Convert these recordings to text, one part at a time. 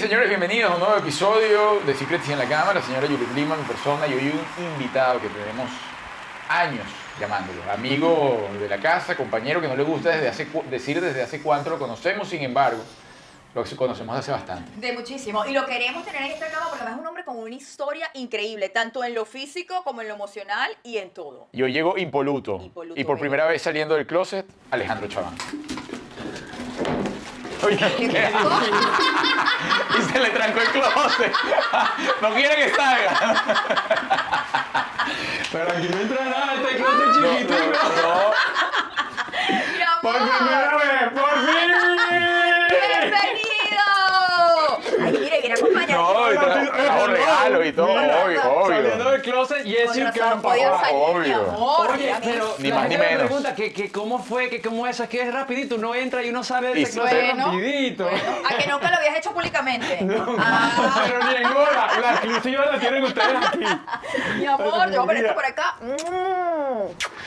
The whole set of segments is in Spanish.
señores, bienvenidos a un nuevo episodio de Secrets en la Cama. La señora Yuli Lima, mi persona, y hoy un invitado que tenemos años llamándolo. Amigo de la casa, compañero que no le gusta decir desde hace cuánto lo conocemos, sin embargo, lo conocemos hace bastante. De muchísimo. Y lo queremos tener en esta cama porque además es un hombre con una historia increíble, tanto en lo físico como en lo emocional y en todo. Yo llego impoluto. Y por primera vez saliendo del closet, Alejandro Chaván. Oye, ¿qué? Y se le trancó el closet. No quiere que salga. Pero aquí no entra nada, este closet chiquitico. No. ¡Mi amor! Por primera vez, por fin. ¡Bienvenido! Ay, mire, viene acompañado. No, y trajo regalos y todo, obvio. Saliendo del closet y es Con que razón van no podía para salir, obvio. mi amor. Oye, mira, pero Ni la más gente ni me menos. pregunta que cómo fue, que cómo es que es rapidito, uno entra y uno sale de Y ese closet bueno, rapidito. ¿A que nunca lo habías hecho públicamente? No, Ah, pero ni en hora, la exclusiva la tienen ustedes aquí. mi amor, yo voy a poner esto Mira. por acá.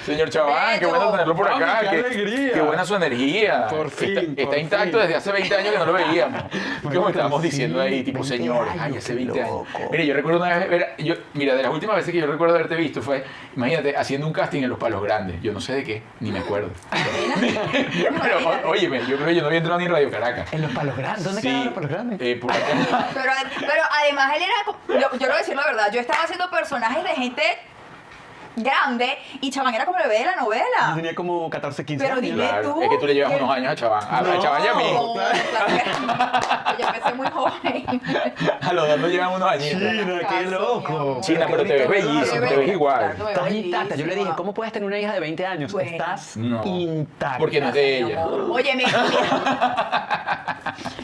Señor Chaván, qué bueno tenerlo por Vamos, acá. qué alegría. Qué buena su energía. Por fin, Está por intacto fin. desde hace 20 años que no lo veíamos. Como Marico, estábamos sí, diciendo ahí, tipo 20 señores, ay, años, hace qué 20 años. loco. Mire, yo recuerdo una vez, mira, de las últimas veces que yo recuerdo haberte visto fue, imagínate, haciendo un casting en Los Palos Grandes. Yo no sé de qué, ni me acuerdo. Pero, óyeme, yo creo que yo no había entrado ni en Radio Caracas. En los Palos Grandes, ¿dónde quedan los Palos Grandes? Por acá. Pero además él era, yo le voy a decir la verdad, yo estaba haciendo personajes de gente grande y Chaván era como el bebé de la Yo novela. tenía como 14, 15 Pero años. dime Claro, tú. es que tú le llevas que- unos años a Chaván. A No. Chaván y a mí. No, claro que yo empecé muy joven. A los dos nos llevan unos años. China, qué loco. China, pero te ves bellísima, te ves igual. Estás intacta. Yo le dije, ¿cómo puedes tener una hija de 20 años? Bueno. Estás No. intacta. Porque no es de ella. Oye, mira.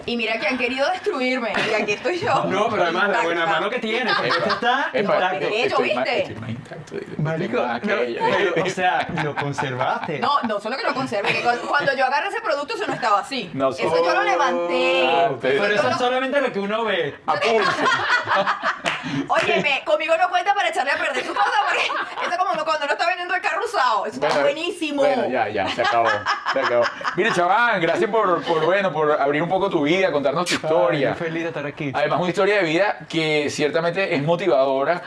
Y mira que han querido destruirme. Y aquí estoy yo. No, pero además la buena Intacta. mano que tiene, porque Epa, esto está epa, intacto. de hecho, ¿viste? Estoy más intacto. Marico, Más que no, ella. pero, o sea, lo conservaste. No solo que lo conserve, que cuando yo agarré ese producto eso no estaba así. No, Eso yo lo levanté. Ah, ustedes- Pero eso Yo es no- solamente lo que uno ve. A pulso. Óyeme, conmigo no cuenta para echarle a perder su cosa porque eso es como cuando uno está vendiendo el carro usado. Eso está buenísimo. Bueno, ya, se acabó. Mire, Chaván, gracias por abrir un poco tu vida, contarnos tu Ay, historia. estoy feliz de estar aquí. Además, una historia de vida que ciertamente es motivadora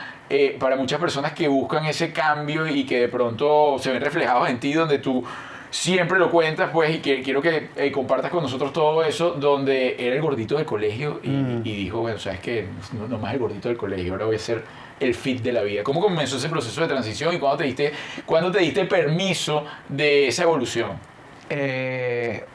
para muchas personas que buscan ese cambio y que de pronto se ven reflejados en ti, donde tú siempre lo cuentas, pues, y que quiero que compartas con nosotros todo eso, donde era el gordito del colegio y dijo, bueno, sabes que no más el gordito del colegio, ahora voy a ser el fit de la vida. ¿Cómo comenzó ese proceso de transición y cuándo te diste permiso de esa evolución?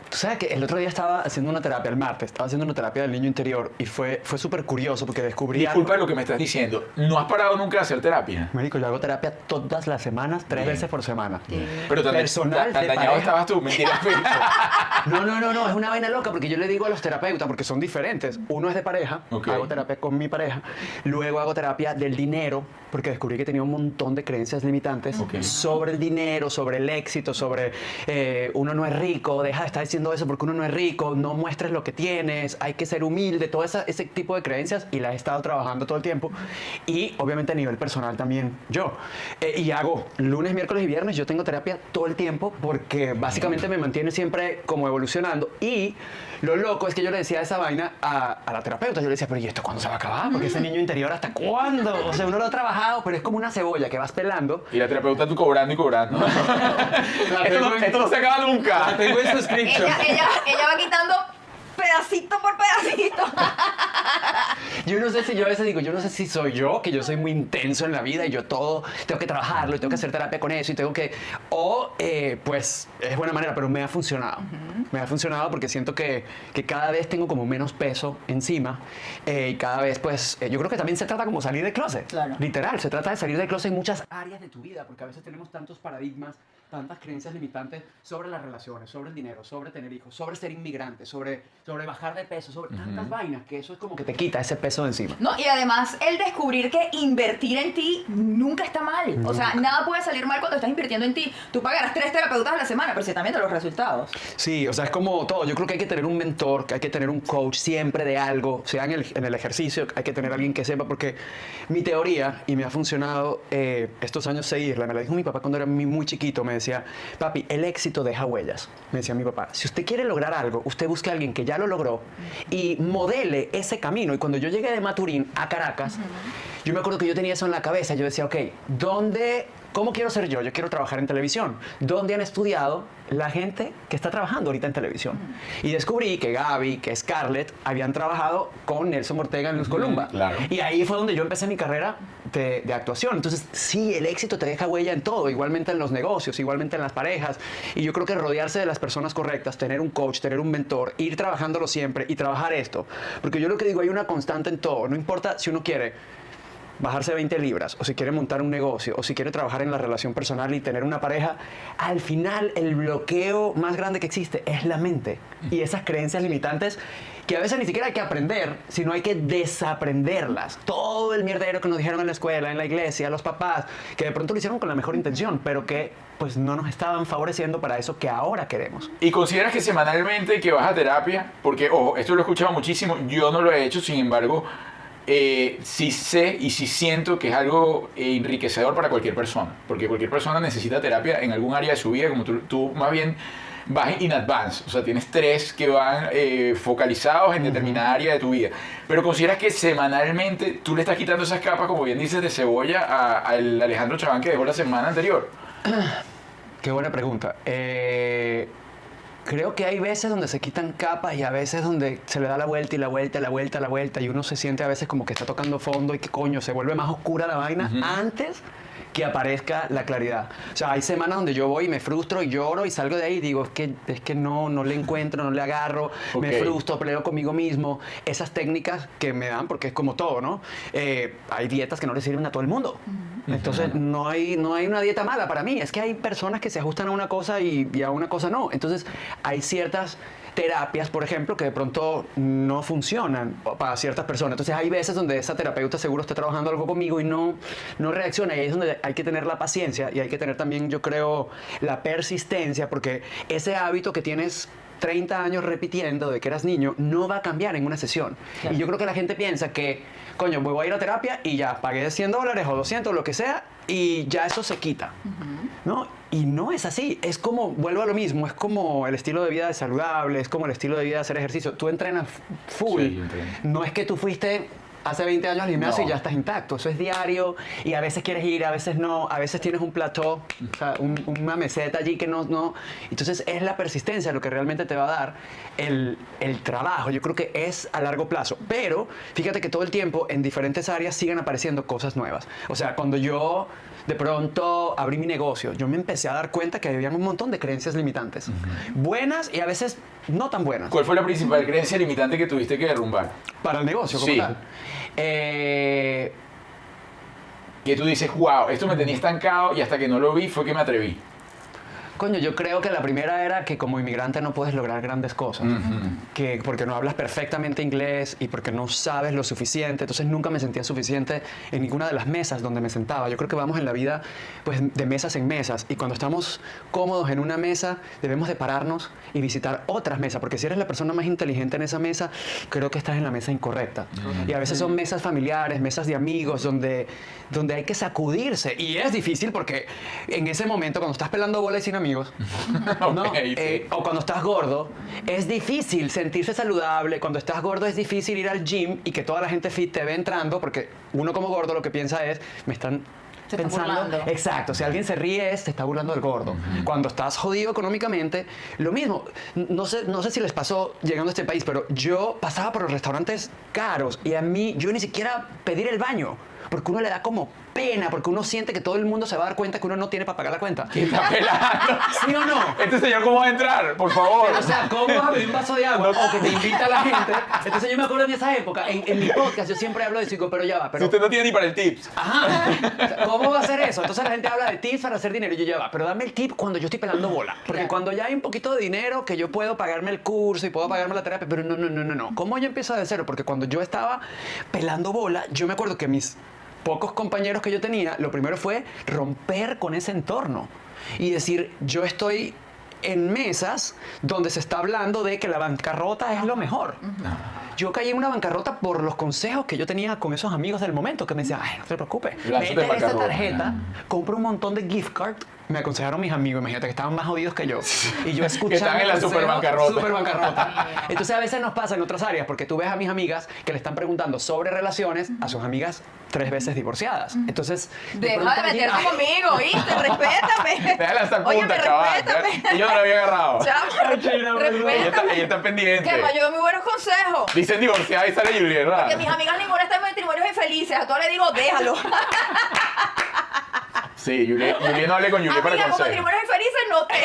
Tú sabes que el otro día estaba haciendo una terapia, el martes, estaba haciendo una terapia del niño interior y fue súper curioso porque descubrí Disculpa algo. lo que me estás diciendo, ¿no has parado nunca de hacer terapia? Marico, yo hago terapia todas las semanas, 3 Bien. veces por semana. Pero tan Personal, de dañado pareja. estabas tú, mentira. No, es una vaina loca porque yo le digo a los terapeutas, porque son diferentes. Uno es de pareja, Ok. hago terapia con mi pareja. Luego hago terapia del dinero, porque descubrí que tenía un montón de creencias limitantes Ok. sobre el dinero, sobre el éxito, sobre uno no es rico, deja de estar diciendo eso porque uno no es rico, no muestres lo que tienes, hay que ser humilde, todo ese tipo de creencias y las he estado trabajando todo el tiempo. Y obviamente a nivel personal también yo. Y hago lunes, miércoles y viernes, yo tengo terapia todo el tiempo porque básicamente me mantiene siempre como evolucionando. Y lo loco es que yo le decía esa vaina a la terapeuta, yo le decía, pero ¿y esto cuándo se va a acabar? Porque ese niño interior, ¿hasta cuándo? O sea, uno lo ha trabajado, pero es como una cebolla que vas pelando. Y la terapeuta tú cobrando y cobrando. esto no se acaba nunca. Tengo en subscription. Ella va quitando pedacito por pedacito. Yo no sé si yo a veces digo, yo no sé si soy yo, que yo soy muy intenso en la vida y yo todo tengo que trabajarlo y tengo que hacer terapia con eso y tengo que... O, pues, es buena manera, pero me ha funcionado. Me ha funcionado porque siento que cada vez tengo como menos peso encima y cada vez, pues, yo creo que también se trata como salir del closet. Claro. Literal, se trata de salir del closet en muchas áreas de tu vida, porque a veces tenemos tantos paradigmas, tantas creencias limitantes sobre las relaciones, sobre el dinero, sobre tener hijos, sobre ser inmigrante, sobre bajar de peso, sobre tantas vainas que eso es como que te quita ese peso de encima. No, y además el descubrir que invertir en ti nunca está mal. O sea, nada puede salir mal cuando estás invirtiendo en ti. Tú pagarás 3 terapeutas a la semana, pero si también de los resultados. Sí, o sea, es como todo. Yo creo que hay que tener un mentor, que hay que tener un coach siempre de algo, sea en el ejercicio, hay que tener alguien que sepa, porque mi teoría, y me ha funcionado estos años seguirla, me la dijo mi papá cuando era muy chiquito, me decía, papi, el éxito deja huellas. Me decía mi papá, si usted quiere lograr algo, usted busque a alguien que ya lo logró y modele ese camino. Y cuando yo llegué de Maturín a Caracas, yo me acuerdo que yo tenía eso en la cabeza. Yo decía, ok, ¿cómo quiero ser yo? Yo quiero trabajar en televisión. ¿Dónde han estudiado la gente que está trabajando ahorita en televisión? Y descubrí que Gaby, que Scarlett, habían trabajado con Nelson Ortega en Luz Columba. Claro. Y ahí fue donde yo empecé mi carrera de actuación. Entonces, sí, el éxito te deja huella en todo, igualmente en los negocios, igualmente en las parejas. Y yo creo que rodearse de las personas correctas, tener un coach, tener un mentor, ir trabajándolo siempre y trabajar esto. Porque yo lo que digo, hay una constante en todo. No importa si uno quiere bajarse 20 libras, o si quiere montar un negocio, o si quiere trabajar en la relación personal y tener una pareja, al final el bloqueo más grande que existe es la mente y esas creencias limitantes que a veces ni siquiera hay que aprender, sino hay que desaprenderlas. Todo el mierdero que nos dijeron en la escuela, en la iglesia, los papás, que de pronto lo hicieron con la mejor intención, pero que pues no nos estaban favoreciendo para eso que ahora queremos. ¿Y consideras que semanalmente que vas a terapia? Porque, ojo, esto lo he escuchado muchísimo, yo no lo he hecho, sin embargo, sí sé y sí siento que es algo enriquecedor para cualquier persona, porque cualquier persona necesita terapia en algún área de su vida, como tú más bien vas in advance, o sea, tienes 3 que van focalizados en determinada área de tu vida, pero consideras que semanalmente tú le estás quitando esas capas, como bien dices, de cebolla al Alejandro Chaván que dejó la semana anterior. Qué buena pregunta. Creo que hay veces donde se quitan capas y a veces donde se le da la vuelta y la vuelta y la vuelta y la vuelta y uno se siente a veces como que está tocando fondo y que coño, se vuelve más oscura la vaina antes que aparezca la claridad. O sea, hay semanas donde yo voy y me frustro y lloro y salgo de ahí y digo, es que no le encuentro, no le agarro, me frustro, peleo conmigo mismo. Esas técnicas que me dan, porque es como todo, ¿no? Hay dietas que no le sirven a todo el mundo. Entonces, no hay una dieta mala para mí. Es que hay personas que se ajustan a una cosa y a una cosa no. Entonces, hay ciertas terapias, por ejemplo, que de pronto no funcionan para ciertas personas. Entonces hay veces donde esa terapeuta seguro está trabajando algo conmigo y no reacciona, y ahí es donde hay que tener la paciencia y hay que tener también, yo creo, la persistencia, porque ese hábito que tienes 30 años repitiendo de que eras niño no va a cambiar en una sesión. Claro. Y yo creo que la gente piensa que, coño, voy a ir a terapia y ya pagué $100 o 200, lo que sea, y ya eso se quita, ¿no? Y no es así. Es como, vuelvo a lo mismo, es como el estilo de vida saludable, es como el estilo de vida de hacer ejercicio. Tú entrenas full. Sí, no es que tú fuiste hace 20 años al gimnasio y ya estás intacto. Eso es diario y a veces quieres ir, a veces no. A veces tienes un plató, o sea, una meseta allí que no. Entonces es la persistencia lo que realmente te va a dar el trabajo. Yo creo que es a largo plazo. Pero fíjate que todo el tiempo en diferentes áreas siguen apareciendo cosas nuevas. O sea, cuando yo de pronto abrí mi negocio, yo me empecé a dar cuenta que había un montón de creencias limitantes. Buenas y a veces no tan buenas. ¿Cuál fue la principal creencia limitante que tuviste que derrumbar? Para el negocio como tal. Que tú dices, wow, esto me tenía estancado y hasta que no lo vi fue que me atreví. Coño, yo creo que la primera era que como inmigrante no puedes lograr grandes cosas. Que porque no hablas perfectamente inglés y porque no sabes lo suficiente. Entonces nunca me sentía suficiente en ninguna de las mesas donde me sentaba. Yo creo que vamos en la vida pues de mesas en mesas. Y cuando estamos cómodos en una mesa, debemos de pararnos y visitar otras mesas. Porque si eres la persona más inteligente en esa mesa, creo que estás en la mesa incorrecta. Y a veces son mesas familiares, mesas de amigos, donde hay que sacudirse. Y es difícil porque en ese momento, cuando estás pelando bola y sin amigos, ¿no? O cuando estás gordo, es difícil sentirse saludable. Cuando estás gordo es difícil ir al gym y que toda la gente fit te ve entrando, porque uno como gordo lo que piensa es, me están pensando. Exacto, si alguien se ríe, se está burlando del gordo. Cuando estás jodido económicamente, lo mismo. No sé si les pasó llegando a este país, pero yo pasaba por los restaurantes caros y a mí, yo ni siquiera pedir el baño, porque uno le da como pena, porque uno siente que todo el mundo se va a dar cuenta que uno no tiene para pagar la cuenta. ¿Quién está pelando? ¿Sí o no? Este señor, ¿cómo va a entrar? Por favor. Pero, o sea, ¿cómo vas a pedir un vaso de agua? O que te invita a la gente. Entonces yo me acuerdo de esa época, en mi podcast yo siempre hablo de eso, pero ya va. Pero, si usted no tiene ni para el tips. Ajá. O sea, ¿cómo va a hacer eso? Entonces la gente habla de tips para hacer dinero y yo ya va. Pero dame el tip cuando yo estoy pelando bola. Porque cuando ya hay un poquito de dinero que yo puedo pagarme el curso y puedo pagarme la terapia, pero no. ¿Cómo yo empiezo de cero? Porque cuando yo estaba pelando bola, yo me acuerdo que mis pocos compañeros que yo tenía, lo primero fue romper con ese entorno y decir, yo estoy en mesas donde se está hablando de que la bancarrota es lo mejor. Yo caí en una bancarrota por los consejos que yo tenía con esos amigos del momento que me decían, ay, no te preocupes, mete esta tarjeta, compra un montón de gift card me aconsejaron mis amigos, imagínate que estaban más jodidos que yo. Y yo escuchaba. Que están en la superbancarrota. Superbancarrota. Entonces a veces nos pasa en otras áreas, porque tú ves a mis amigas que le están preguntando sobre relaciones a sus amigas 3 veces divorciadas. Entonces. Deja pronto de allí- meterte conmigo, ¿viste? Respétame. Deja lanzar Óyeme, punta, chaval. respétame. Yo no lo había agarrado. Chamo, respétame. Ella está pendiente. Que me ayudó muy buenos consejos. Dicen divorciada y sale Juliet, ¿verdad? Porque mis amigas ninguna están en matrimonios infelices. A todas les digo, déjalo. Sí, Juliet no hable con Juliet para Amiga, con consejo. matrimonios infelices no te.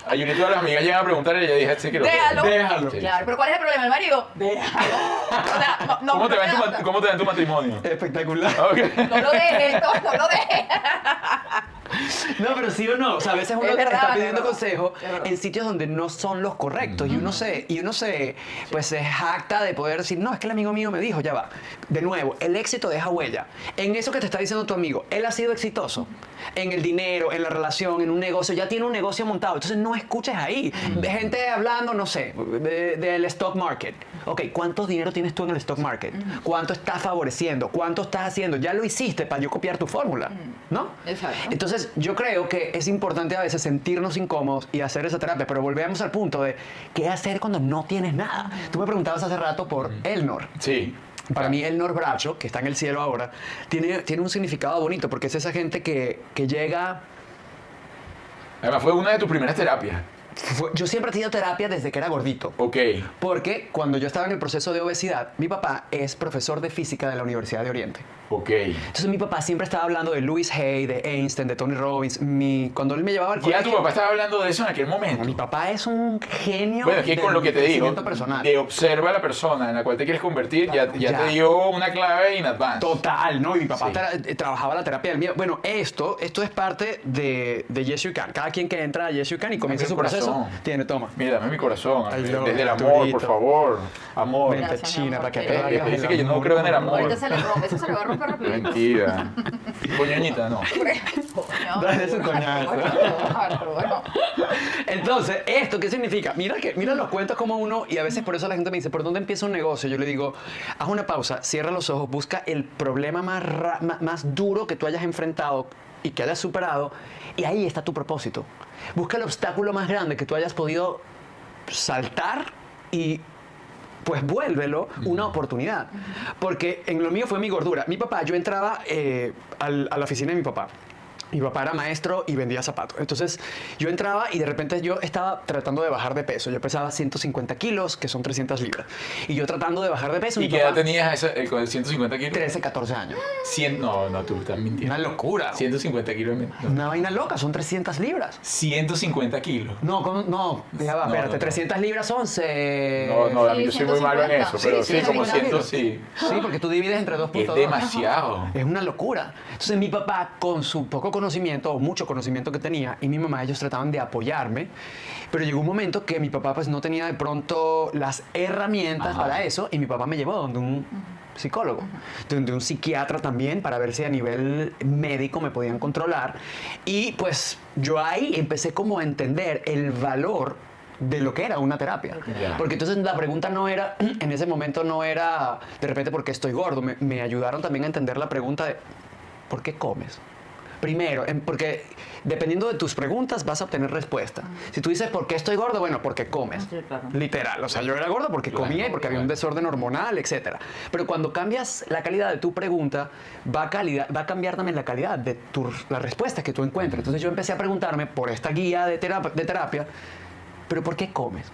A Juliet todas las amigas llegan a preguntarle y ella dice, sí que lo Déjalo. Déjalo. Sí. Claro, pero ¿cuál es el problema? El marido, déjalo. O sea, no, ¿Cómo te va en basta. ¿Cómo te va en tu matrimonio? Espectacular. Ok. No lo dejes, no lo dejes. No, pero sí o no. O sea, a veces uno Es verdad, está es pidiendo verdad. consejo Es verdad. en sitios donde no son los correctos. Y uno se, pues se jacta de poder decir, no, es que el amigo mío me dijo, ya va. De nuevo, el éxito deja huella. En eso que te está diciendo tu amigo, él ha sido exitoso. En el dinero, en la relación, en un negocio, ya tiene un negocio montado. Entonces no escuches ahí. De gente hablando, no sé, del stock market. Ok, ¿cuánto dinero tienes tú en el stock market? ¿Cuánto estás favoreciendo? ¿Cuánto estás haciendo? Ya lo hiciste para yo copiar tu fórmula, ¿no? Exacto. Entonces, yo creo que es importante a veces sentirnos incómodos y hacer esa terapia, pero volvemos al punto de qué hacer cuando no tienes nada. Tú me preguntabas hace rato por Elnor. Sí. Para mí, Elnor Bracho, que está en el cielo ahora, tiene un significado bonito porque es esa gente que llega. Además fue una de tus primeras terapias. Yo siempre he tenido terapia desde que era gordito. Ok. Porque cuando yo estaba en el proceso de obesidad, mi papá es profesor de física de la Universidad de Oriente. Ok. Entonces mi papá siempre estaba hablando de Louis Hay, de Einstein, de Tony Robbins. Cuando él me llevaba al Ya colegio... tu papá estaba hablando de eso en aquel momento. Mi papá es un genio Bueno, es que con lo que te digo, crecimiento personal. de observa a la persona en la cual te quieres convertir, ya Ya. te dio una clave in advance. Total, ¿no? Y mi papá Sí. trabajaba la terapia del miedo. Bueno, esto es parte de Yes You Can. Cada quien que entra a Yes You Can y comienza Dame su el proceso, corazón. tiene toma. Mira, dame mi corazón. Ay, no, desde el amor, Arturito. por favor. Amor. Vente, Gracias, mi China, amor, para que que- te hagas dice el que yo no amor. creo en el amor. Ahorita se le rompe, eso se le va a romper rápido. Mentira. Coñoñita, no. Dale su coñazo. Bueno. Entonces, ¿esto qué significa? Mira los cuentos como uno, y a veces por eso la gente me dice, ¿por dónde empieza un negocio? Yo le digo, haz una pausa, cierra los ojos, busca el problema más duro que tú hayas enfrentado y que hayas superado, y ahí está tu propósito. Busca el obstáculo más grande que tú hayas podido saltar y pues vuélvelo una oportunidad. Porque en lo mío fue mi gordura. Mi papá, yo entraba a la oficina de mi papá. Mi papá era maestro y vendía zapatos. Entonces yo entraba y de repente yo estaba tratando de bajar de peso. Yo pesaba 150 kilos, que son 300 libras. Y yo tratando de bajar de peso. ¿Y mi qué edad papá, tenías con el 150 kilos? 13, 14 años. No, tú estás mintiendo. Una locura. 150 kilos. No. Una vaina loca, son 300 libras. 150 kilos. No, ya va, No, espérate, no. 300 libras son... No, Sí, yo soy muy malo en 150. eso, pero Sí, sí, como 150 100, sí. Sí, porque tú divides entre 2.2. Es demasiado. Es una locura. Entonces mi papá, con su poco conocimiento o mucho conocimiento que tenía, y mi mamá, ellos trataban de apoyarme, pero llegó un momento que mi papá pues no tenía de pronto las herramientas Ajá. para eso, y mi papá me llevó donde un psicólogo, donde un psiquiatra también, para ver si a nivel médico me podían controlar. Y pues yo ahí empecé como a entender el valor de lo que era una terapia. Ya. Porque entonces la pregunta no era, en ese momento no era de repente por qué estoy gordo, me ayudaron también a entender la pregunta de ¿por qué comes? Primero, porque dependiendo de tus preguntas vas a obtener respuesta. Si tú dices ¿por qué estoy gordo? Bueno, porque comes. Sí, claro. Literal. O sea, yo era gordo porque Claro, comía y porque había un claro. desorden hormonal, etc. Pero cuando cambias la calidad de tu pregunta, va a cambiar también la calidad de la respuesta que tú encuentres. Entonces yo empecé a preguntarme por esta guía de terapia, ¿pero por qué comes?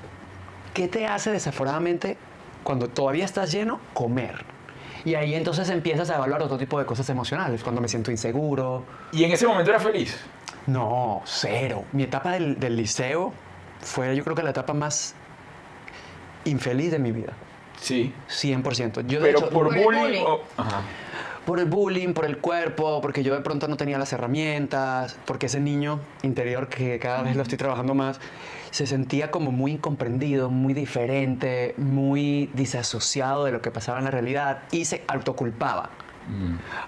¿Qué te hace desaforadamente cuando todavía estás lleno comer? Y ahí entonces empiezas a evaluar otro tipo de cosas emocionales, cuando me siento inseguro. ¿Y en ese momento era feliz? No, cero. Mi etapa del liceo fue, yo creo que la etapa más infeliz de mi vida. Sí. 100%. Yo, de Pero hecho, por Por el bullying. bullying. Ajá. por el bullying, por el cuerpo, porque yo de pronto no tenía las herramientas, porque ese niño interior que cada vez lo estoy trabajando más, se sentía como muy incomprendido, muy diferente, muy disasociado de lo que pasaba en la realidad y se autoculpaba.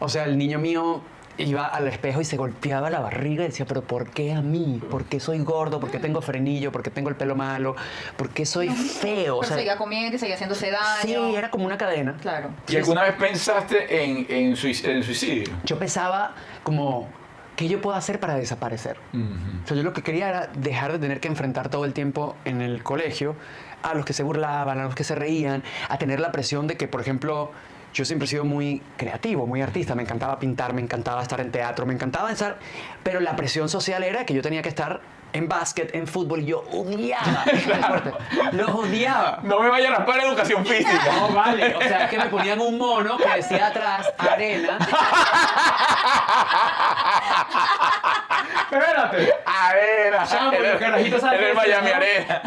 O sea, el niño mío iba al espejo y se golpeaba la barriga y decía, pero ¿por qué a mí? ¿Por qué soy gordo? ¿Por qué tengo frenillo? ¿Por qué tengo el pelo malo? ¿Por qué soy feo? O Pero sea, seguía comiendo y seguía haciéndose daño. sí, era como una cadena. Claro. ¿Y alguna vez pensaste en suicidio? Yo pensaba como, ¿qué yo puedo hacer para desaparecer? O sea, yo lo que quería era dejar de tener que enfrentar todo el tiempo en el colegio a los que se burlaban, a los que se reían, a tener la presión de que, por ejemplo, yo siempre he sido muy creativo, muy artista, me encantaba pintar, me encantaba estar en teatro, me encantaba estar, pero la presión social era que yo tenía que estar en básquet, en fútbol, y yo odiaba el deporte, los odiaba. No me vaya a raspar educación física. No, vale, o sea, es que me ponían un mono que decía atrás, arena. Espérate. Arena. Chamo, los carajitos saben En el eso, Miami ¿no? Arena.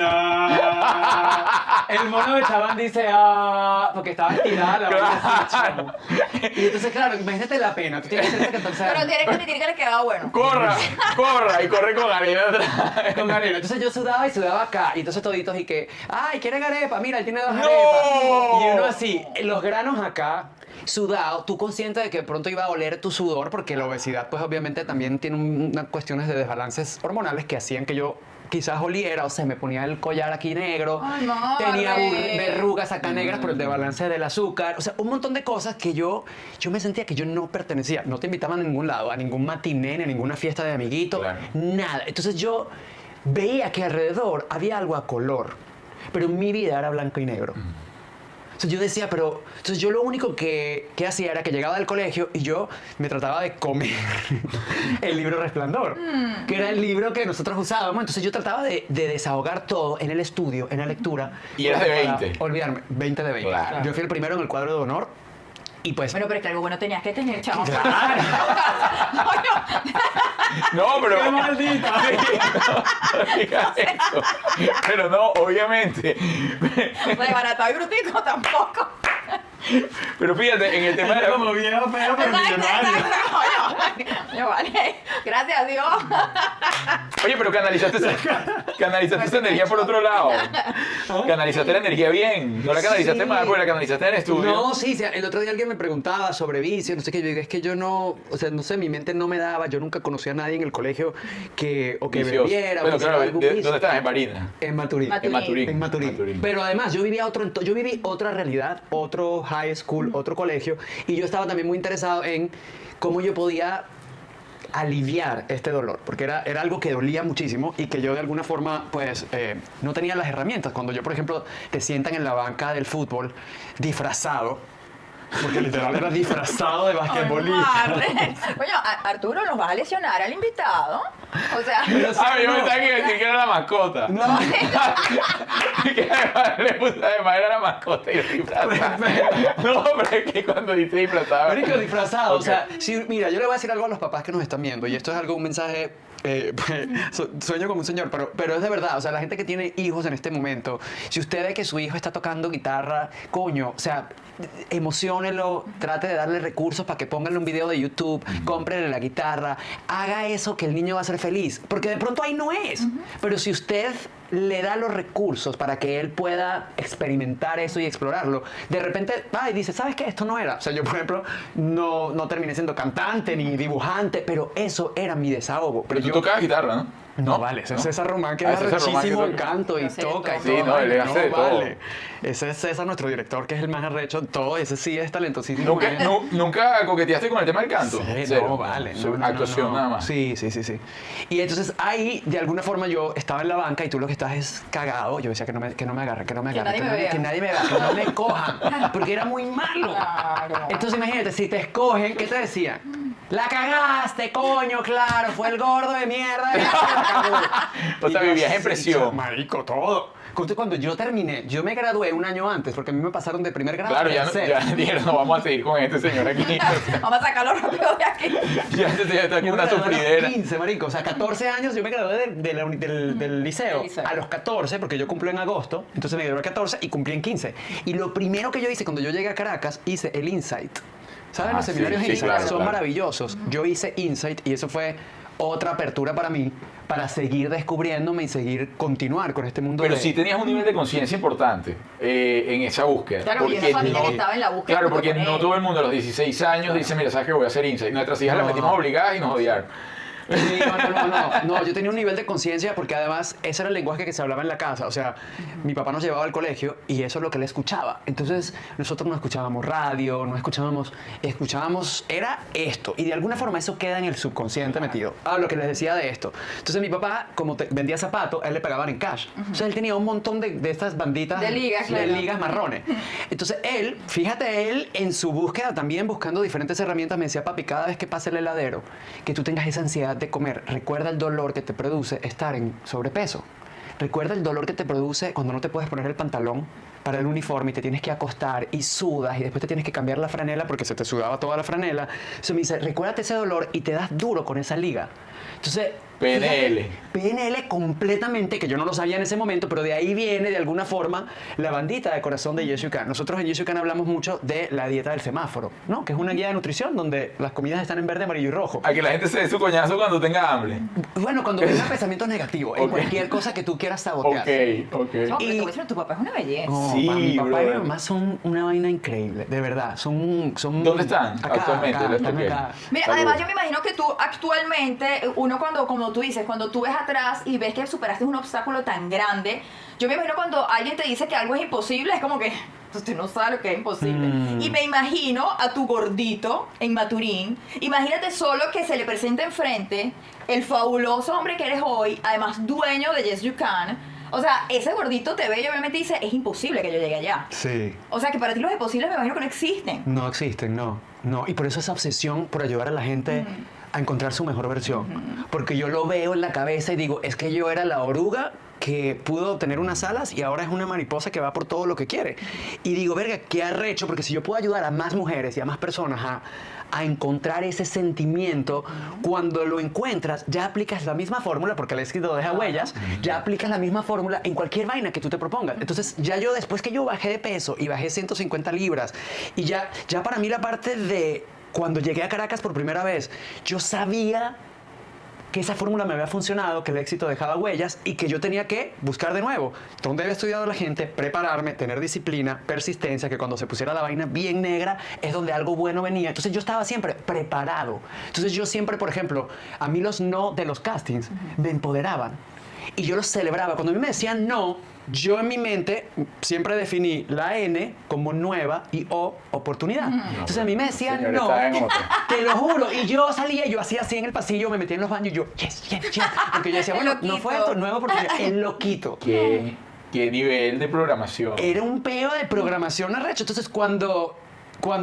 Arena. El mono de Chabán dice, porque estaba estirada la vaina así, chamo. Y entonces, claro, imagínate la pena. Tú tienes 13, 14 años. Pero tienes que admitir que le quedaba bueno. Corra, y corre con arena atrás. Con arena. Entonces yo sudaba y sudaba acá. Y entonces toditos y que, ay, ¿quieren arepa? Mira, él tiene 2 ¡No! arepas. Y uno así, los granos acá, sudado, tú consciente de que pronto iba a oler tu sudor, porque la obesidad, pues obviamente también tiene unas cuestiones de desbalances hormonales que hacían que yo quizás oliera, o sea, me ponía el collar aquí negro, Ay, no, tenía Rey. verrugas acá negras por el desbalance del azúcar, o sea, un montón de cosas que yo me sentía que yo no pertenecía, no te invitaban a ningún lado, a ningún matiné, ni a ninguna fiesta de amiguito, Claro. nada. Entonces yo veía que alrededor había algo a color, pero mi vida era blanco y negro. Entonces yo decía, pero... Entonces yo lo único que hacía era que llegaba del colegio y yo me trataba de comer el libro Resplandor, que era el libro que nosotros usábamos. Entonces yo trataba de desahogar todo en el estudio, en la lectura. Y eras de para 20. Olvidarme, 20 de 20. Claro. Yo fui el primero en el cuadro de honor y pues... Bueno, pero es que algo bueno tenías que tener, chavo. Claro. No, pero. ¡Qué maldita! No digas eso. Pero no, obviamente. Rebaratado y brutico tampoco. Pero fíjate, en el tema de Era la. como viejo, pero millonario. Yo vale. Gracias a Dios. Oye, pero canalizaste esa energía por otro lado. Canalizaste la energía bien. No la canalizaste Sí. mal, porque la canalizaste en el estudio. No, sí, sí, el otro día alguien me preguntaba sobre vicio, no sé qué, yo digo, es que yo no, o sea, no sé, mi mente no me daba, yo nunca conocí a nadie en el colegio que Vicioso. bebiera, Bueno, o hiciera claro, algún ¿dónde vicio. estás? En Marina. En Maturín. Maturín. En Maturín. En Maturín. Pero además yo vivía yo viví otra realidad, otro high school, otro colegio, y yo estaba también muy interesado en cómo yo podía aliviar este dolor, porque era algo que dolía muchísimo y que yo de alguna forma pues no tenía las herramientas. Cuando yo, por ejemplo, te sientan en la banca del fútbol disfrazado, porque literal era disfrazado de basquetbolista. Coño, Arturo, ¿nos vas a lesionar al invitado? O sea, Ah, yo pensaba que iba a decir que era la mascota. No. Que además era la mascota y yo disfrazado. No, pero es que cuando dice disfrazado. Marico, disfrazado. Ok. O sea, sí, mira, yo le voy a decir algo a los papás que nos están viendo, y esto es algo, un mensaje. Sueño como un señor, pero es de verdad. O sea, la gente que tiene hijos en este momento, si usted ve que su hijo está tocando guitarra, coño, o sea, emociónelo, trate de darle recursos para que pónganle un video de YouTube, cómprenle la guitarra, haga eso que el niño va a ser feliz, porque de pronto ahí no es. Pero si usted le da los recursos para que él pueda experimentar eso y explorarlo, de repente va y dice, ¿sabes qué? Esto no era. O sea, yo, por ejemplo, no terminé siendo cantante ni dibujante, pero eso era mi desahogo. Pero tú yo tocabas guitarra, ¿no? No, vale, ese es César Román, que Ah, es César Román, que arrechísimo toca. en canto y Hace de toca y todo. todo. Sí, no, él hace de todo. vale. Ese es César, nuestro director, que es el más arrecho en todo. Ese sí es talentosísimo. ¿Nunca, nunca coqueteaste con el tema del canto? Sí, Cero. no, vale. Actuación nada más. Sí. Y entonces ahí, de alguna forma, yo estaba en la banca y tú lo que estás es cagado. Yo decía que no me agarre, que nadie me vea. que nadie me vea, que no me cojan. Porque era muy malo. Claro. Entonces imagínate, si te escogen, ¿qué te decían? La cagaste, coño, claro, fue el gordo de mierda. La cagó. O sea, Y yo, vivías en sí, presión. Marico, todo. Justo cuando yo terminé, yo me gradué un año antes, porque a mí me pasaron de primer grado Claro, a ya tercero. dijeron, no vamos a seguir con este señor aquí. vamos a sacarlo rápido de aquí. Ya este señor está aquí Yo una me gradué a los sufridera. 15, marico. O sea, 14 años yo me gradué del liceo. Del liceo. A los 14, porque yo cumplo en agosto. Entonces me gradué a 14 y cumplí en 15. Y lo primero que yo hice cuando yo llegué a Caracas, hice el Insight. ¿Saben? Ah, Los seminarios sí, Insight claro, son claro. maravillosos. Yo hice Insight y eso fue otra apertura para mí, para seguir descubriéndome y continuar con este mundo Pero de... sí tenías un nivel de conciencia importante en esa búsqueda. Claro, y una familia que estaba en la búsqueda Claro, junto porque con no él. todo el mundo a los 16 años dice, mira, ¿sabes qué? Voy a hacer Insight. Nuestras hijas las No. metimos obligadas y nos odiaron. Sí, no, yo tenía un nivel de conciencia porque además ese era el lenguaje que se hablaba en la casa. O sea, mi papá nos llevaba al colegio y eso es lo que él escuchaba. Entonces, nosotros no escuchábamos radio, escuchábamos, era esto. Y de alguna forma eso queda en el subconsciente metido. Lo que les decía de esto. Entonces, mi papá, como vendía zapatos, él le pagaban en cash. O sea, él tenía un montón de estas banditas De ligas, de claro. ligas marrones. Entonces, fíjate, él en su búsqueda también, buscando diferentes herramientas, me decía, papi, cada vez que pase el heladero, que tú tengas esa ansiedad de comer, recuerda el dolor que te produce estar en sobrepeso. Recuerda el dolor que te produce cuando no te puedes poner el pantalón para el uniforme y te tienes que acostar y sudas y después te tienes que cambiar la franela porque se te sudaba toda la franela. Entonces me dice, recuérdate ese dolor y te das duro con esa liga. Entonces, PNL. PNL completamente, que yo no lo sabía en ese momento, pero de ahí viene de alguna forma la bandita de corazón de Yes You Can. Nosotros en Yes You Can hablamos mucho de la dieta del semáforo, ¿no? Que es una guía de nutrición donde las comidas están en verde, amarillo y rojo. A que la gente se dé su coñazo cuando tenga hambre. Bueno, cuando vengan pensamientos negativos, en Ok. cualquier cosa que tú quieras sabotear. Ok. No, pero te Y- voy a decir, tu papá es una belleza. No, Sí, mi papá y mi brother. mamá son una vaina increíble, de verdad. Son ¿Dónde están acá, actualmente? están Ok. acá. Mira, Salud. además yo me imagino que tú actualmente, uno cuando, como tú dices, cuando tú ves atrás y ves que superaste un obstáculo tan grande, yo me imagino cuando alguien te dice que algo es imposible, es como que usted no sabe lo que es imposible. Y me imagino a tu gordito en Maturín, imagínate solo que se le presenta enfrente el fabuloso hombre que eres hoy, además dueño de Yes You Can. O sea, ese gordito te ve y obviamente dice, es imposible que yo llegue allá. Sí. O sea, que para ti los imposibles me imagino que no existen. No existen, no. Y por eso esa obsesión por ayudar a la gente a encontrar su mejor versión. Porque yo lo veo en la cabeza y digo, es que yo era la oruga que pudo tener unas alas y ahora es una mariposa que va por todo lo que quiere. Y digo, verga, qué arrecho, porque si yo puedo ayudar a más mujeres y a más personas a encontrar ese sentimiento, cuando lo encuentras, ya aplicas la misma fórmula, porque el éxito deja huellas, ya aplicas la misma fórmula en cualquier vaina que tú te propongas. Entonces, ya yo, después que yo bajé de peso y bajé 150 libras, y ya para mí la parte de cuando llegué a Caracas por primera vez, yo sabía que esa fórmula me había funcionado, que el éxito dejaba huellas y que yo tenía que buscar de nuevo dónde había estudiado la gente, prepararme, tener disciplina, persistencia, que cuando se pusiera la vaina bien negra es donde algo bueno venía. Entonces yo estaba siempre preparado. Entonces yo siempre, por ejemplo, a mí los no de los castings me empoderaban y yo los celebraba. Cuando a mí me decían no, yo en mi mente siempre definí la N como nueva y O, oportunidad. Entonces a mí me decían Señor, no, está en otra. te lo juro. Y yo salía, yo hacía así en el pasillo, me metía en los baños y yo, yes. Porque yo decía, El bueno, no loquito. fue esto, nueva oportunidad, el loquito. ¿Qué nivel de programación? Era un peo de programación arrecho. Entonces cuando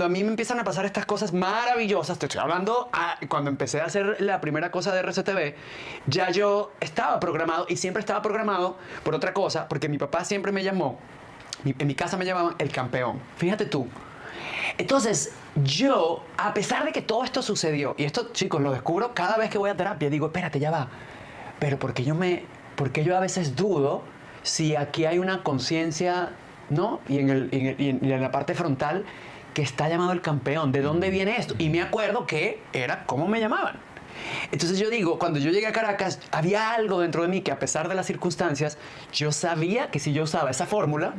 a mí me empiezan a pasar estas cosas maravillosas, te estoy hablando, cuando empecé a hacer la primera cosa de RCTV, ya yo estaba programado y siempre estaba programado por otra cosa, porque mi papá siempre me llamó, en mi casa me llamaban el campeón. Fíjate tú. Entonces, yo, a pesar de que todo esto sucedió, y esto, chicos, lo descubro cada vez que voy a terapia, digo, espérate, ya va, pero ¿por qué yo a veces dudo si aquí hay una conciencia, ¿no? Y en la parte frontal que está llamado el campeón. ¿De dónde viene esto? Y me acuerdo que era cómo me llamaban. Entonces yo digo, cuando yo llegué a Caracas, había algo dentro de mí que a pesar de las circunstancias, yo sabía que si yo usaba esa fórmula,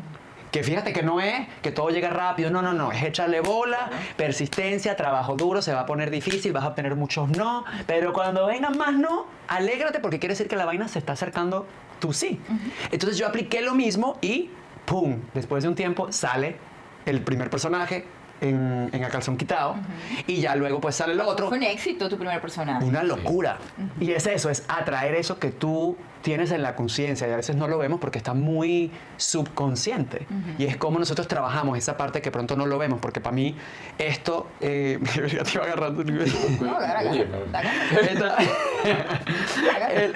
que fíjate que no es que todo llega rápido, no, es echarle bola, persistencia, trabajo duro, se va a poner difícil, vas a obtener muchos no, pero cuando vengan más no, alégrate porque quiere decir que la vaina se está acercando tú sí. Entonces yo apliqué lo mismo y ¡pum! Después de un tiempo sale el primer personaje en A Calzón Quitado y ya luego pues sale el otro. Fue un éxito tu primer personaje. Una locura. Y es eso, es atraer eso que tú tienes en la conciencia y a veces no lo vemos porque está muy subconsciente. Y es como nosotros trabajamos esa parte que pronto no lo vemos, porque para mí esto... te iba agarrando el nivel. No, agarra. Esta-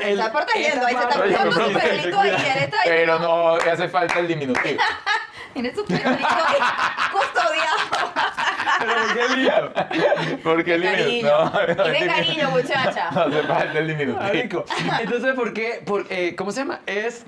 Está protegiendo, ahí se está esta cuidando parte- su pelito y él está ahí. Pero no hace falta el diminutivo. Tiene su pelito ahí custodiado. ¿Pero por qué lío? ¿Por qué lío? Cariño. Y de cariño, muchacha. No hace falta el diminutivo. Marico. Entonces, ¿por qué? ¿Cómo se llama? Es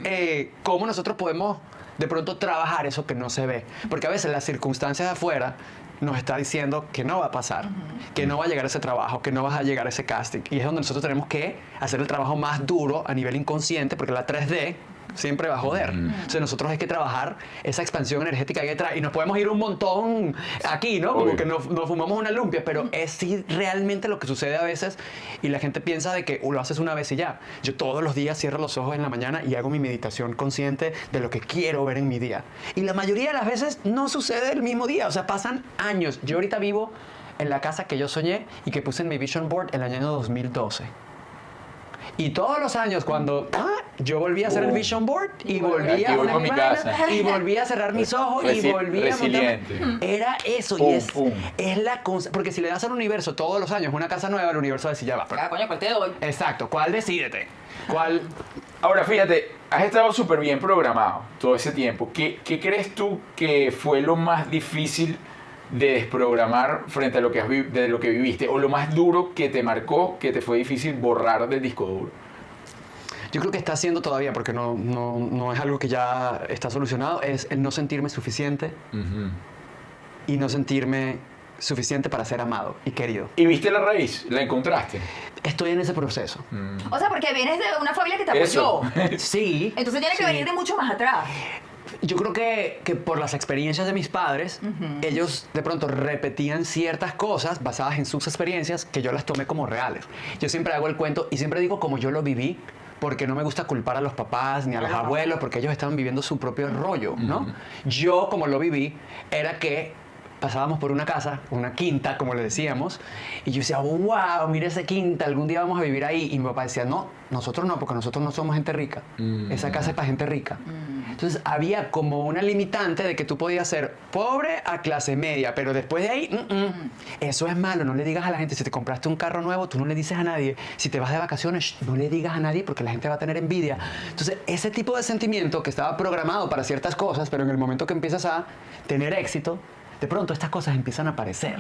cómo nosotros podemos de pronto trabajar eso que no se ve. Porque a veces las circunstancias de afuera nos está diciendo que no va a pasar, que no va a llegar ese trabajo, que no vas a llegar a ese casting. Y es donde nosotros tenemos que hacer el trabajo más duro a nivel inconsciente, porque la 3D, siempre va a joder. Entonces nosotros hay que trabajar esa expansión energética que hay detrás. Y nos podemos ir un montón aquí, ¿no? Como Obvio. que nos fumamos una lumpia, pero es sí realmente lo que sucede a veces y la gente piensa de que lo haces una vez y ya. Yo todos los días cierro los ojos en la mañana y hago mi meditación consciente de lo que quiero ver en mi día. Y la mayoría de las veces no sucede el mismo día, o sea, pasan años. Yo ahorita vivo en la casa que yo soñé y que puse en mi vision board el año 2012. Y todos los años cuando yo volví a hacer el vision board y volví Aquí a voy poner con mi mi vaina, casa. y volví a cerrar mis ojos y volví a montarme. resiliente. Era eso Pum, y es pum. porque si le das al universo todos los años una casa nueva, el universo va a decir ya va. Ah, coño, ¿cuál te doy? Exacto, ¿cuál decídete? ¿Cuál? Ahora, fíjate, has estado súper bien programado todo ese tiempo. ¿Qué crees tú que fue lo más difícil de desprogramar frente a lo que de lo que viviste? ¿O lo más duro que te marcó, que te fue difícil borrar del disco duro? Yo creo que está haciendo todavía, porque no es algo que ya está solucionado, es el no sentirme suficiente y no sentirme suficiente para ser amado y querido. ¿Y viste la raíz? ¿La encontraste? Estoy en ese proceso. O sea, porque vienes de una familia que te apoyó. Eso. Sí. Entonces tiene que sí. venir de mucho más atrás. Yo creo que por las experiencias de mis padres, ellos de pronto repetían ciertas cosas basadas en sus experiencias que yo las tomé como reales. Yo siempre hago el cuento y siempre digo como yo lo viví, porque no me gusta culpar a los papás ni a los abuelos, porque ellos estaban viviendo su propio rollo, ¿no? Yo, como lo viví, era que pasábamos por una casa, una quinta, como le decíamos, y yo decía, wow, mira esa quinta, algún día vamos a vivir ahí. Y mi papá decía, no, nosotros no, porque nosotros no somos gente rica. Esa casa es para gente rica. Entonces había como una limitante de que tú podías ser pobre a clase media, pero después de ahí, eso es malo, no le digas a la gente. Si te compraste un carro nuevo, tú no le dices a nadie. Si te vas de vacaciones, no le digas a nadie porque la gente va a tener envidia. Entonces ese tipo de sentimiento que estaba programado para ciertas cosas, pero en el momento que empiezas a tener éxito, de pronto estas cosas empiezan a aparecer.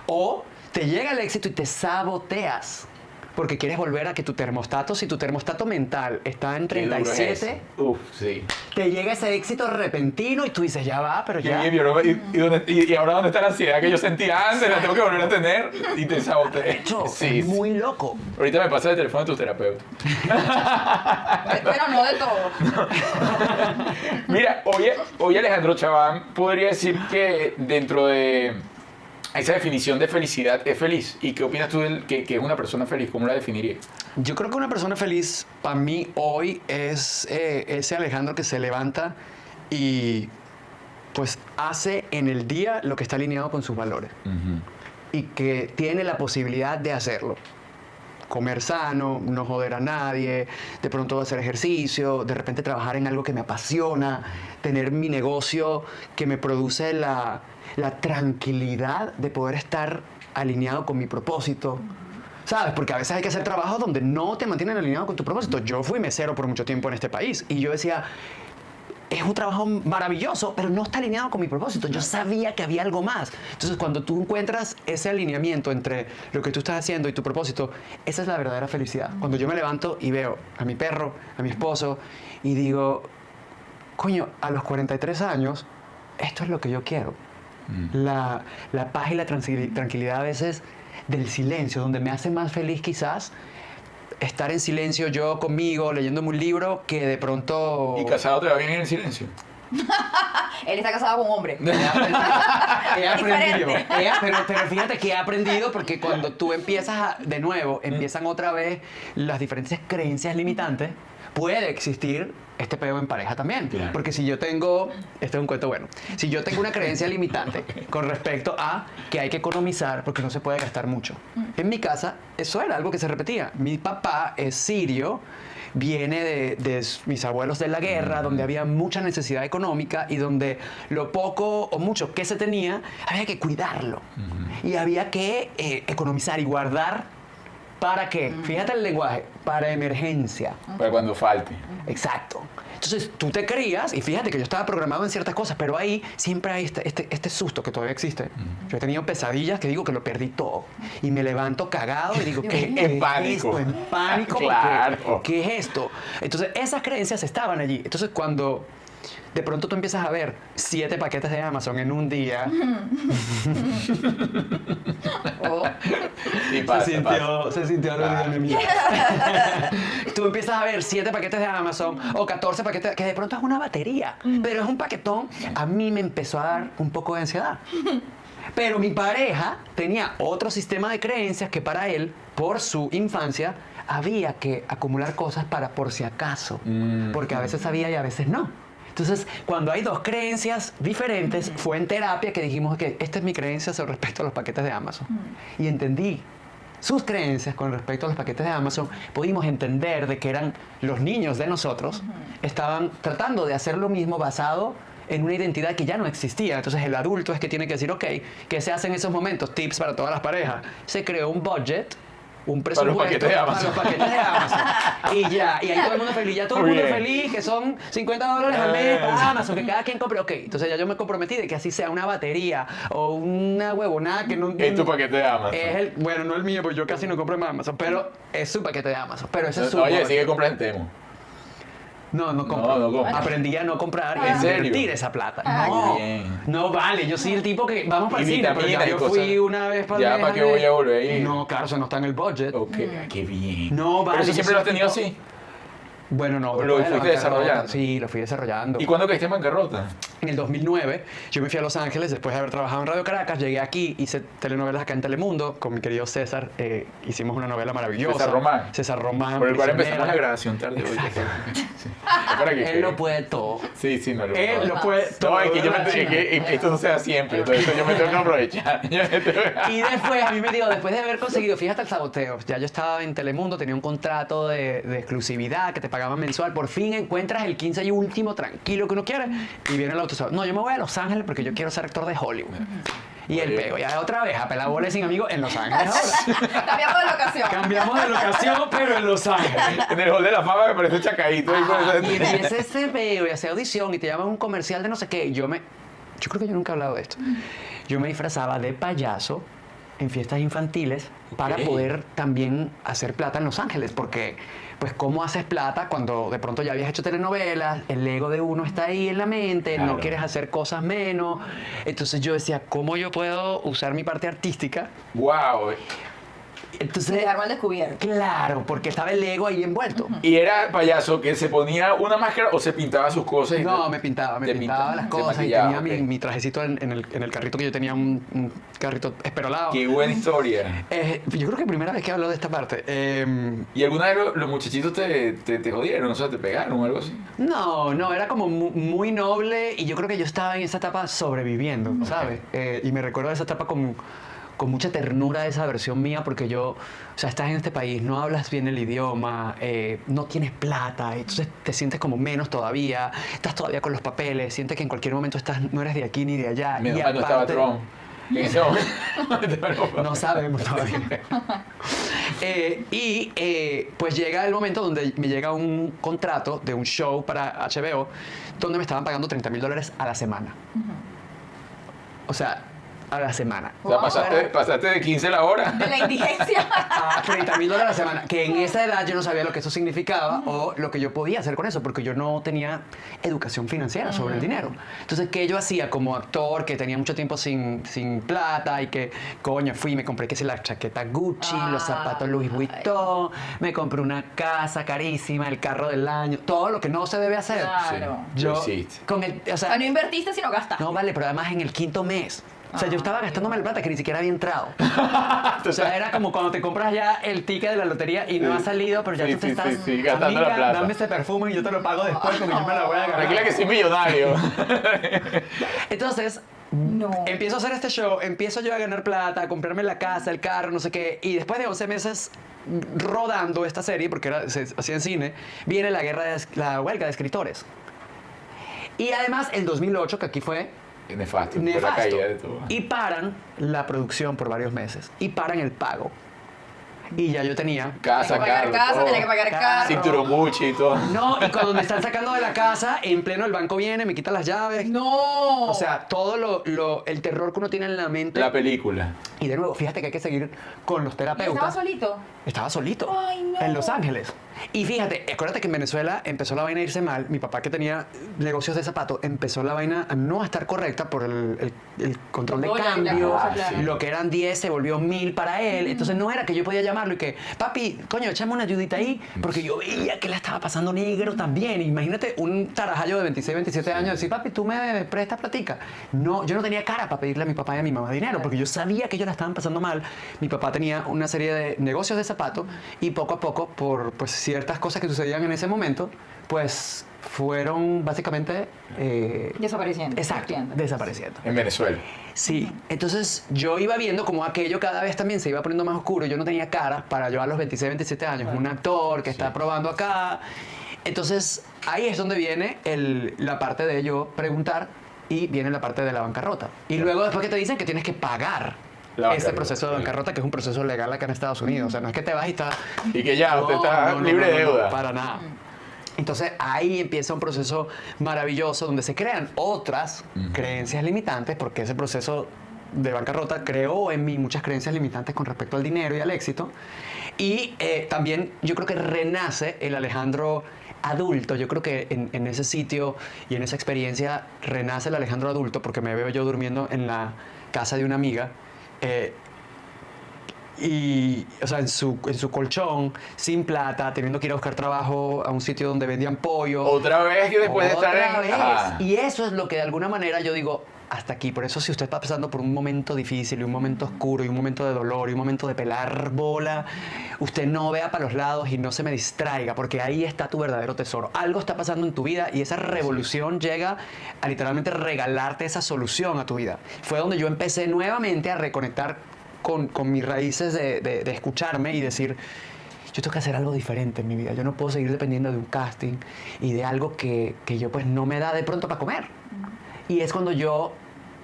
O te llega el éxito y te saboteas. Porque quieres volver a que tu termostato, si tu termostato mental está en Qué duro es 37, eso. Uf, sí. te llega ese éxito repentino y tú dices, ya va, pero ya. Y ahora dónde está la ansiedad que yo sentía antes, la tengo que volver a tener y te saboteé. De hecho, Sí. es muy loco. Ahorita me pasa el teléfono de tu terapeuta. Pero no de todo. Mira, hoy Alejandro Chaván podría decir que dentro de esa definición de felicidad es feliz. ¿Y qué opinas tú de que es una persona feliz? ¿Cómo la definirías? Yo creo que una persona feliz para mí hoy es ese Alejandro que se levanta y pues hace en el día lo que está alineado con sus valores y que tiene la posibilidad de hacerlo. Comer sano, no joder a nadie, de pronto hacer ejercicio, de repente trabajar en algo que me apasiona, tener mi negocio que me produce la tranquilidad de poder estar alineado con mi propósito. ¿Sabes? Porque a veces hay que hacer trabajos donde no te mantienen alineado con tu propósito. Yo fui mesero por mucho tiempo en este país y yo decía, es un trabajo maravilloso, pero no está alineado con mi propósito. Yo sabía que había algo más. Entonces, cuando tú encuentras ese alineamiento entre lo que tú estás haciendo y tu propósito, esa es la verdadera felicidad. Cuando yo me levanto y veo a mi perro, a mi esposo, y digo, coño, a los 43 años, esto es lo que yo quiero. La paz y la tranquilidad a veces del silencio, donde me hace más feliz quizás estar en silencio yo conmigo, leyéndome un libro, que de pronto... ¿Y casado te va bien en el silencio? Él está casado con un hombre. He aprendido. Diferente. Pero fíjate que he aprendido porque cuando tú empiezas de nuevo, empiezan otra vez las diferentes creencias limitantes, puede existir este peo en pareja también. Claro. Porque si yo tengo, este es un cuento bueno, si yo tengo una creencia limitante con respecto a que hay que economizar porque no se puede gastar mucho. En mi casa, eso era algo que se repetía. Mi papá es sirio, viene de mis abuelos de la guerra, donde había mucha necesidad económica y donde lo poco o mucho que se tenía, había que cuidarlo. Y había que economizar y guardar. ¿Para qué? Fíjate el lenguaje, para emergencia. Para cuando falte. Exacto. Entonces tú te crías, y fíjate que yo estaba programado en ciertas cosas, pero ahí siempre hay este susto que todavía existe. Yo he tenido pesadillas que digo que lo perdí todo. Y me levanto cagado y digo, ¿qué En es pánico. esto? En pánico. Claro. ¿Qué es esto? Entonces esas creencias estaban allí. Entonces cuando de pronto tú empiezas a ver 7 paquetes de Amazon en un día. Oh. Y pasa, se sintió algo de mí. Tú empiezas a ver 7 paquetes de Amazon o 14 paquetes, que de pronto es una batería, pero es un paquetón. A mí me empezó a dar un poco de ansiedad. Pero mi pareja tenía otro sistema de creencias que para él, por su infancia, había que acumular cosas para por si acaso. Porque a veces sabía y a veces no. Entonces, cuando hay 2 creencias diferentes, fue en terapia que dijimos que esta es mi creencia sobre respecto a los paquetes de Amazon. Y entendí sus creencias con respecto a los paquetes de Amazon. Pudimos entender de que eran los niños de nosotros, estaban tratando de hacer lo mismo basado en una identidad que ya no existía. Entonces el adulto es que tiene que decir, ok, ¿qué se hace en esos momentos? Tips para todas las parejas. Se creó un budget, un presupuesto para los paquetes de Amazon. Y ya, y ahí todo el mundo feliz, ya todo el Muy mundo bien. feliz, que son $50 al mes para Amazon, que cada quien compre, ok. Entonces ya yo me comprometí de que así sea una batería o una huevonada que no... Es tu paquete de Amazon. Es el, bueno, no el mío, porque yo casi no compro en Amazon, pero es su paquete de Amazon. Pero ese es su... Oye, sigue comprando en Temu. No compro. No compro. Aprendí a no comprar y a ¿En serio? invertir esa plata. Ah, No, qué bien. no vale. Yo soy el tipo que vamos para el Y cine, pero ya vitaminas y yo cosas. fui una vez para Ya, ¿para qué voy a volver a ir? No, claro, eso no está en el budget. Ok, qué bien. No, vale, Pero si yo siempre soy lo has el tenido tipo- así. Bueno, no. ¿Lo después de la fuiste bancarrota, desarrollando? Sí, lo fui desarrollando. ¿Y cuándo caíste en bancarrota? En el 2009, yo me fui a Los Ángeles después de haber trabajado en Radio Caracas. Llegué aquí, hice telenovelas acá en Telemundo con mi querido César. Hicimos una novela maravillosa. César Román. César Román. Por el cual Prisionera. empezamos la grabación tarde hoy. Sí. Es para que Él quede. lo puede todo. Sí, sí, no lo Él puedo. lo puede todo. No, es que yo me ¿verdad, es Chino? que esto no sea siempre, entonces yo me tengo que aprovechar. Y después, a mí me digo, después de haber conseguido, fíjate el saboteo, ya yo estaba en Telemundo, tenía un contrato de exclusividad que te pagaban mensual, por fin encuentras el 15 y último tranquilo que uno quiere, y viene el autosaboteo. No, yo me voy a Los Ángeles porque yo quiero ser actor de Hollywood. Y el pego, ya otra vez, a pelar bolas sin amigos en Los Ángeles ahora. Cambiamos de locación. Cambiamos de locación, pero en Los Ángeles. En el hall de la fama me parece chacadito. ahí con esa- Y empieza ese pego y hace audición y te llaman a un comercial de no sé qué. Yo creo que yo nunca he hablado de esto. Yo me disfrazaba de payaso en fiestas infantiles para Ok. poder también hacer plata en Los Ángeles, porque pues cómo haces plata cuando de pronto ya habías hecho telenovelas, el ego de uno está ahí en la mente, Claro. no quieres hacer cosas menos. Entonces yo decía, ¿cómo yo puedo usar mi parte artística? Wow. Entonces, Dejarlo al descubierto. claro, porque estaba el ego ahí envuelto. ¿Y era payaso que se ponía una máscara o se pintaba sus cosas? No, me pintaba Te las te cosas y maquillaba, tenía ok. mi trajecito en el carrito que yo tenía, un carrito esperolado. Qué buena historia. Yo creo que primera vez que hablo de esta parte. ¿Y alguna vez los muchachitos te jodieron? O sea, te pegaron o algo así. No, era como muy noble y yo creo que yo estaba en esa etapa sobreviviendo, ¿sabes? Y me recuerdo esa etapa con mucha ternura de esa versión mía porque yo, o sea, estás en este país, no hablas bien el idioma, no tienes plata, entonces te sientes como menos todavía, estás todavía con los papeles, sientes que en cualquier momento no eres de aquí ni de allá. Menos y mal no estaba aparte- Trump. En ese momento. No sabemos todavía. Pues llega el momento donde me llega un contrato de un show para HBO donde me estaban pagando $30,000 a la semana. O sea, a la semana. O sea, pasaste de 15 la hora. De la indigencia. A $30,000 a la semana. Que en esa edad yo no sabía lo que eso significaba o lo que yo podía hacer con eso, porque yo no tenía educación financiera sobre el dinero. Entonces, ¿qué yo hacía como actor que tenía mucho tiempo sin plata y que, coño, fui y me compré, qué sé, la chaqueta Gucci, los zapatos Louis Vuitton, me compré una casa carísima, el carro del año, todo lo que no se debe hacer. Claro. Yo, Lo hiciste. con el, o O sea, sea, no invertiste, sino gastaste. no vale, pero además en el quinto mes. O sea, yo estaba gastándome la plata que ni siquiera había entrado. O sea, era como cuando te compras ya el ticket de la lotería y no ha salido, pero ya Sí, tú te sí, estás... sí, gastando la plata. Dame ese perfume y yo te lo pago después porque yo me la voy a ganar. Tranquila que soy millonario. Entonces, No. empiezo a hacer este show, empiezo yo a ganar plata, a comprarme la casa, el carro, no sé qué, y después de 11 meses rodando esta serie, porque se hacía en cine, viene la huelga de escritores. Y además, el 2008, que aquí fue Nefasto. Fue la nefasto, caída de todo. y paran la producción por varios meses, y paran el pago. Y ya yo tenía... Casa, Tenía que pagar carro, casa, todo. tenía que pagar casa. Cinturón Gucci y todo. No, y cuando me están sacando de la casa, en pleno el banco viene, me quita las llaves. No. O sea, todo el terror que uno tiene en la mente. La película. Y de nuevo, fíjate que hay que seguir con los ¿Y terapeutas. estaba solito? Estaba solito. Ay, no. En Los Ángeles. Y fíjate, acuérdate que en Venezuela empezó la vaina a irse mal. Mi papá, que tenía negocios de zapatos, empezó la vaina a no estar correcta por el control de Dólar y la cambio. cosa, claro. Lo que eran 10 se volvió 1000 para él. Entonces no era que yo podía llamarlo y que, papi, coño, échame una ayudita ahí. Porque yo veía que la estaba pasando negro también. Imagínate un tarajallo de 26, 27 años decir, papi, tú me prestas platica. No, yo no tenía cara para pedirle a mi papá y a mi mamá dinero porque yo sabía que ellos la estaban pasando mal. Mi papá tenía una serie de negocios de zapatos y poco a poco, por pues, ciertas cosas que sucedían en ese momento, pues fueron básicamente... Desapareciendo. Exacto, Entiendo. desapareciendo. En Venezuela. Sí, entonces yo iba viendo como aquello cada vez también se iba poniendo más oscuro. Yo no tenía cara para yo a los 26, 27 años, un actor que está probando acá. Entonces ahí es donde viene la parte de yo preguntar y viene la parte de la bancarrota. Y luego después que te dicen que tienes que pagar La este bancarrota, proceso de bancarrota, que es un proceso legal acá en Estados Unidos. O sea, no es que te vas y estás... Y que ya, usted está libre de deuda. para nada. Entonces ahí empieza un proceso maravilloso donde se crean otras creencias limitantes, porque ese proceso de bancarrota creó en mí muchas creencias limitantes con respecto al dinero y al éxito. Y también yo creo que renace el Alejandro adulto. Yo creo que en ese sitio y en esa experiencia renace el Alejandro adulto, porque me veo yo durmiendo en la casa de una amiga. Y, o sea, en su colchón, sin plata, teniendo que ir a buscar trabajo a un sitio donde vendían pollo. Otra vez que después de estar Otra en... vez. Ajá. Y eso es lo que de alguna manera yo digo, hasta aquí. Por eso si usted está pasando por un momento difícil y un momento oscuro y un momento de dolor y un momento de pelar bola, usted no vea para los lados y no se me distraiga, porque ahí está tu verdadero tesoro. Algo está pasando en tu vida y esa revolución llega a literalmente regalarte esa solución a tu vida. Fue donde yo empecé nuevamente a reconectar con mis raíces de escucharme y decir, yo tengo que hacer algo diferente en mi vida. Yo no puedo seguir dependiendo de un casting y de algo que yo pues no me da de pronto para comer. Y es cuando yo,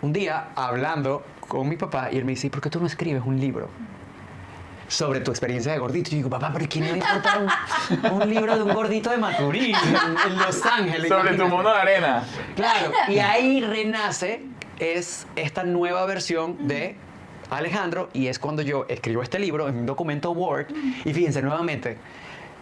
un día, hablando con mi papá, y él me dice, ¿por qué tú no escribes un libro sobre tu experiencia de gordito? Y yo digo, papá, ¿pero quién le importa un libro de un gordito de Maturín en Los Ángeles? Sobre tu mundo de arena. Claro, y ahí renace esta nueva versión de Alejandro, y es cuando yo escribo este libro en un documento Word. Y fíjense nuevamente,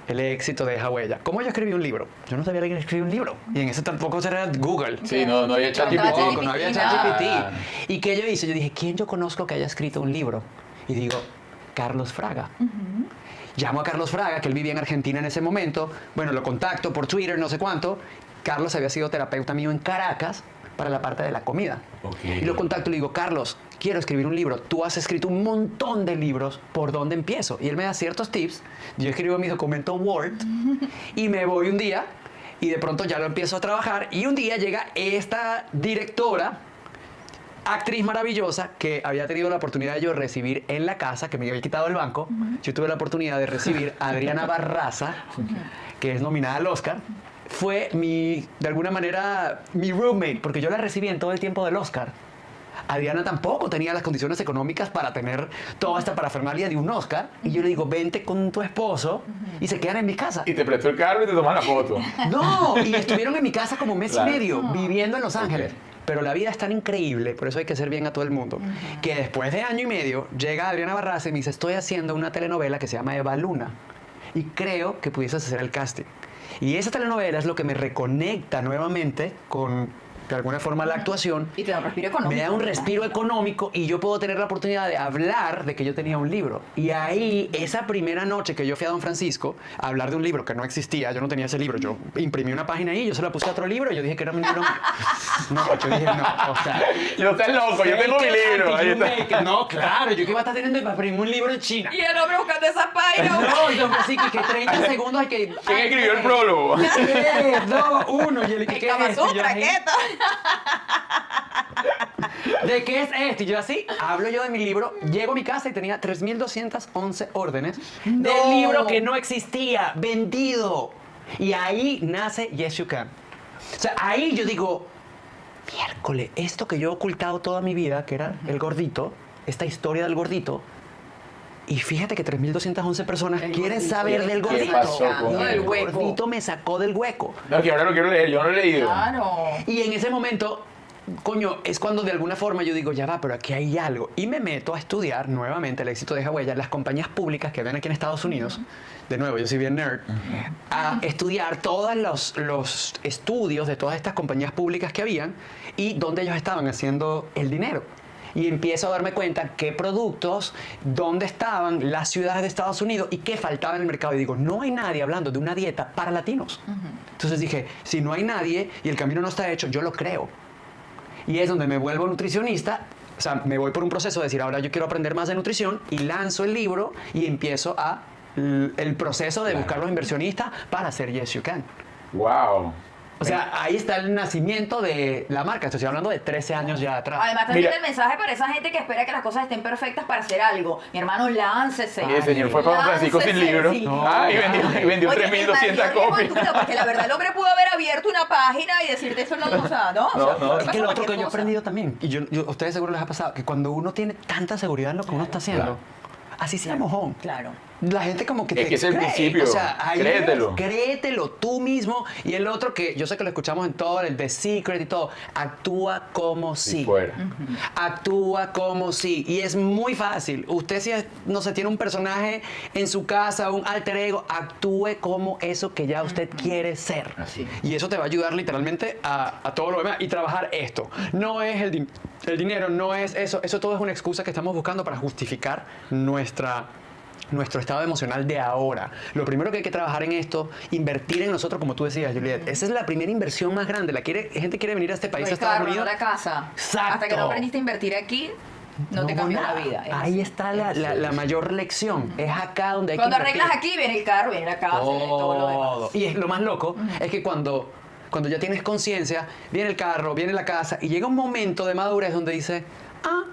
el éxito deja huella. ¿Cómo yo escribí un libro? Yo no sabía que escribí un libro. Y en ese tampoco era Google. Sí, no había chat Tampoco, no había ChatGPT. Ah. ¿Y qué yo hice? Yo dije, ¿quién yo conozco que haya escrito un libro? Y digo, Carlos Fraga. Llamo a Carlos Fraga, que él vivía en Argentina en ese momento. Bueno, lo contacto por Twitter, no sé cuánto. Carlos había sido terapeuta mío en Caracas para la parte de la comida. Okay. Y lo contacto y le digo, Carlos, quiero escribir un libro. Tú has escrito un montón de libros. ¿Por dónde empiezo? Y él me da ciertos tips. Yo escribo mi documento Word y me voy un día y de pronto ya lo empiezo a trabajar. Y un día llega esta directora, actriz maravillosa, que había tenido la oportunidad de yo recibir en la casa, que me había quitado el banco. Yo tuve la oportunidad de recibir a Adriana Barraza, que es nominada al Oscar. Fue de alguna manera, mi roommate, porque yo la recibí en todo el tiempo del Oscar. Adriana tampoco tenía las condiciones económicas para tener toda esta parafernalia de un Oscar. Y yo le digo, vente con tu esposo y se quedan en mi casa. Y te prestó el carro y te toman la foto. No, y estuvieron en mi casa como mes Claro. y medio, viviendo en Los Ángeles. Pero la vida es tan increíble, por eso hay que hacer bien a todo el mundo, que después de año y medio llega Adriana Barraza y me dice, estoy haciendo una telenovela que se llama Eva Luna y creo que pudieses hacer el casting. Y esa telenovela es lo que me reconecta nuevamente con, de alguna forma, la actuación. Y te da un respiro económico. Me da un respiro económico y yo puedo tener la oportunidad de hablar de que yo tenía un libro. Y ahí, esa primera noche que yo fui a Don Francisco a hablar de un libro que no existía, yo no tenía ese libro, yo imprimí una página ahí, yo se la puse a otro libro y yo dije que era mi libro. No, yo dije no, o sea... Yo estoy loco, yo tengo mi libro. Ahí está. No, claro, yo que iba a estar teniendo para imprimir un libro en China. Y el hombre buscando esa página. No, y Don Francisco, y que 30 segundos hay que... ¿Quién escribió el prólogo? 3, 2, 1, y él, ¿qué El es Kama esto? Y yo Sutra, así, ¿qué esto? ¿de qué es esto? Y yo así, hablo yo de mi libro, llego a mi casa y tenía 3.211 órdenes No. del libro que no existía, vendido. Y ahí nace Yes You Can. O sea, ahí yo digo, miércoles, esto que yo he ocultado toda mi vida, que era el gordito, esta historia del gordito, Y fíjate que 3.211 personas El quieren gordito. saber del ¿Qué gordito. pasó con No, él? del El hueco. gordito me sacó del hueco. No, que ahora lo quiero leer, yo no lo he leído. Claro. Y en ese momento, coño, es cuando de alguna forma yo digo, ya va, pero aquí hay algo. Y me meto a estudiar nuevamente el éxito deja huella, las compañías públicas que ven aquí en Estados Unidos. De nuevo, yo soy bien nerd. A estudiar todos los estudios de todas estas compañías públicas que habían y dónde ellos estaban haciendo el dinero. Y empiezo a darme cuenta qué productos, dónde estaban las ciudades de Estados Unidos y qué faltaba en el mercado. Y digo, no hay nadie hablando de una dieta para latinos. Entonces dije, si no hay nadie y el camino no está hecho, yo lo creo. Y es donde me vuelvo nutricionista. O sea, me voy por un proceso de decir, ahora yo quiero aprender más de nutrición y lanzo el libro y empiezo el proceso de buscar los inversionistas para hacer Yes You Can. Wow. O sea, ahí está el nacimiento de la marca. Estoy hablando de 13 años ya atrás. Además, también Mira. el mensaje para esa gente que espera que las cosas estén perfectas para hacer algo. Mi hermano, láncese. Y el señor fue para Don Francisco sin Láncese, libro. sí. Ah, y vendió Oye, 3.200 copias. Porque la verdad el hombre pudo haber abierto una página y decirte eso no, o sea, ¿no? No, O sea, no. puede Es pasar que lo otro cualquier que yo he cosa. aprendido también, y a ustedes seguro les ha pasado, que cuando uno tiene tanta seguridad en lo que uno está haciendo, Claro. así sea mojón. Claro. La gente como que Es te que es el cree. principio. O sea, ahí Créetelo. ves, créetelo tú mismo. Y el otro que yo sé que lo escuchamos en todo, el The Secret y todo, actúa como Y si. fuera. Actúa como si. Y es muy fácil. Usted si, no sé, tiene un personaje en su casa, un alter ego, actúe como eso que ya usted quiere ser. Así. Y eso te va a ayudar literalmente a todo lo demás. Y trabajar esto. No es el dinero, no es eso. Eso todo es una excusa que estamos buscando para justificar nuestro estado emocional de ahora. Lo primero que hay que trabajar en esto, invertir en nosotros, como tú decías, Juliet. Esa es la primera inversión más grande. Gente quiere venir a este país, El a Estados carro, Unidos. no la casa. Exacto. Hasta que no aprendiste a invertir aquí, no te cambió la nada. vida. Ahí está la mayor lección. Es acá donde hay Cuando que invertir. arreglas aquí, viene el carro, viene la casa, viene todo lo demás. Todo. Y es lo más loco es que cuando ya tienes conciencia, viene el carro, viene la casa y llega un momento de madurez donde dice,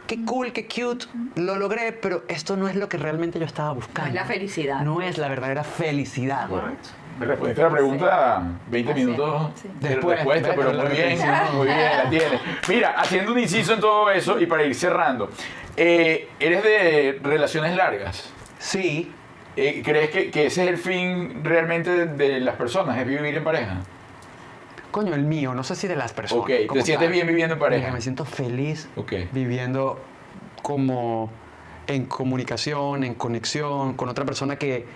qué cool, qué cute, lo logré, pero esto no es lo que realmente yo estaba buscando. No es la felicidad. No es la verdadera felicidad. Correcto. Me respondiste la pregunta 20 Así, minutos sí. de Después, respuesta, pero la muy bien, reflexión. muy bien, la tienes. Mira, haciendo un inciso en todo eso y para ir cerrando, ¿eres de relaciones largas? Sí. ¿Crees que ese es el fin realmente de las personas, es vivir en pareja? Coño, el mío, no sé si de las personas. Ok, ¿te como sientes tal. bien viviendo en pareja? Mira, me siento feliz Ok. viviendo como en comunicación, en conexión con otra persona que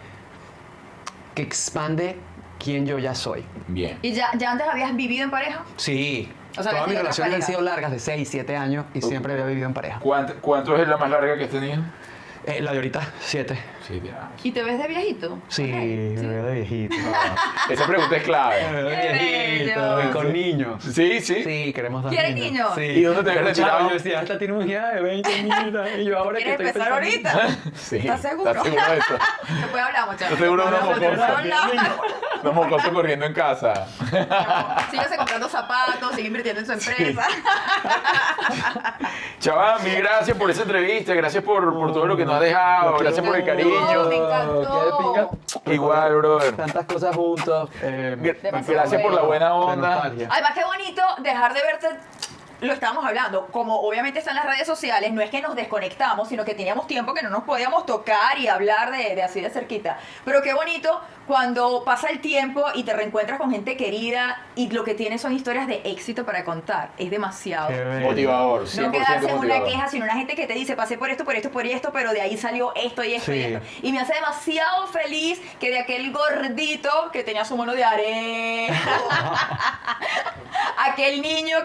expande quién yo ya soy. Bien. ¿Y ya antes habías vivido en pareja? Sí. O sea, Todas habías mis tenido relaciones han otras sido largas, de 6, 7 años, y siempre había vivido en pareja. ¿Cuánto es la más larga que has tenido? La de ahorita, 7. Sí, ya. ¿Y te ves de viejito? Sí, Ok, me veo de viejito. Esa pregunta es clave. Me veo de Qué viejito. bello. Y con niños. Sí, sí. Sí, queremos dar ¿Quieres niños? Sí. ¿Y dónde te ves Escuchaba, retirado? Yo decía, esta tiene un día de 20 niños. Y yo ahora que ¿Quieres estoy empezar pensando- ahorita? Sí. ¿Estás seguro? ¿Estás seguro de eso? Después hablamos, chaval. ¿Estás seguro de una Después mocosa? hablamos. Los mocosos corriendo en casa. Síguese comprando zapatos, sigue invirtiendo en su empresa. Chaval, mil gracias por esa entrevista, gracias por todo lo que nos has dejado, gracias por el cariño. Me encantó. Igual, brother. Tantas cosas juntos. Gracias por la buena de onda. nostalgia. Además, qué bonito dejar de verte. Lo estábamos hablando, como obviamente están las redes sociales, no es que nos desconectamos, sino que teníamos tiempo que no nos podíamos tocar y hablar de así de cerquita. Pero qué bonito cuando pasa el tiempo y te reencuentras con gente querida y lo que tienes son historias de éxito para contar. Es demasiado. Qué bello. Motivador, 100% No quedarse en una motivador. queja, sino una gente que te dice, pasé por esto, pero de ahí salió esto y esto y Sí. esto. Y me hace demasiado feliz que de aquel gordito que tenía su mono de arena, aquel niño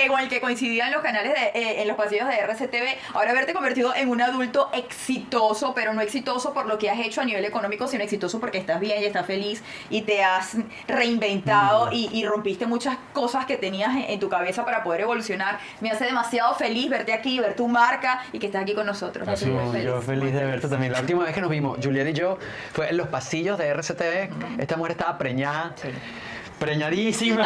con el que coincidía en los canales, en los pasillos de RCTV, ahora verte convertido en un adulto exitoso, pero no exitoso por lo que has hecho a nivel económico, sino exitoso porque estás bien y estás feliz y te has reinventado y rompiste muchas cosas que tenías en tu cabeza para poder evolucionar. Me hace demasiado feliz verte aquí, ver tu marca y que estés aquí con nosotros. Me hace Así muy es. feliz, Yo muy feliz de verte también. La última vez que nos vimos, Julián y yo, fue en los pasillos de RCTV. Esta mujer estaba preñada, preñadísima.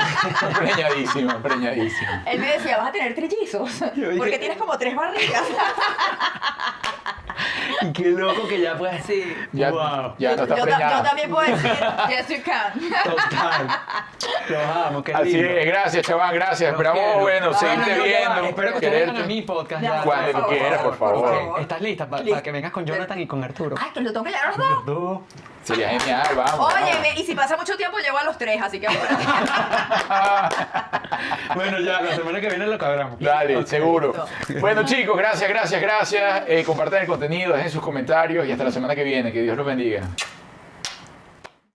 Preñadísima, preñadísima. Él me decía, vas a tener trillizos, Yo dije- porque tienes como 3 barrigas. Y qué loco que ya puedes Sí. Ya, Wow. ya no está Yo preñada. también puedo decir, yes you can. Total. Los amo, qué Así lindo. es, gracias, chaval, gracias. Los Esperamos, quiero. bueno, Ah, seguirte no, ya va. viendo. Espero que ustedes quererte. vengan a mi podcast. Ya, Ya. Cuando por tú quieras, por favor. Ok, ¿estás lista para que vengas con Jonathan y con Arturo? Ay, que lo tengo que llevar a los dos. Dos. Sería genial, vamos. Oye, vamos. y si pasa mucho tiempo, llevo a los tres, así que... Bueno, ya, la semana que viene lo cabramos. Dale, seguro. Listo. Bueno, chicos, gracias. Compartan el contenido, dejen sus comentarios y hasta la semana que viene. Que Dios los bendiga.